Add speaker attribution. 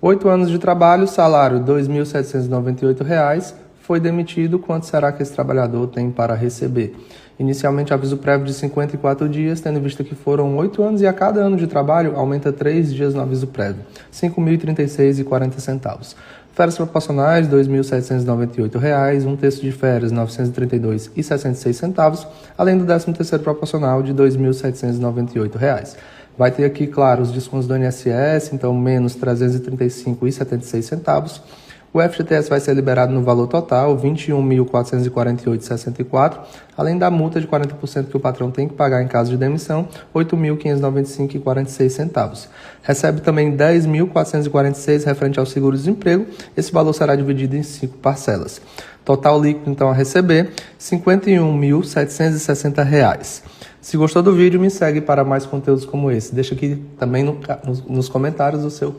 Speaker 1: 8 anos de trabalho, salário R$ 2.798, foi demitido, quanto será que esse trabalhador tem para receber? Inicialmente, aviso prévio de 54 dias, tendo em vista que foram 8 anos e a cada ano de trabalho aumenta 3 dias no aviso prévio, R$ 5.036,40. Férias proporcionais, R$ 2.798, um terço de férias, R$ 932,66, além do 13º proporcional de R$ 2.798. Vai ter aqui, claro, os descontos do INSS, então menos R$ 335,76. O FGTS vai ser liberado no valor total, R$ 21.448,64, além da multa de 40% que o patrão tem que pagar em caso de demissão, R$ 8.595,46. Recebe também R$ 10.446 referente ao seguro-desemprego. Esse valor será dividido em 5 parcelas. Total líquido, então, a receber, R$ 51.760. Se gostou do vídeo, me segue para mais conteúdos como esse. Deixa aqui também nos comentários o seu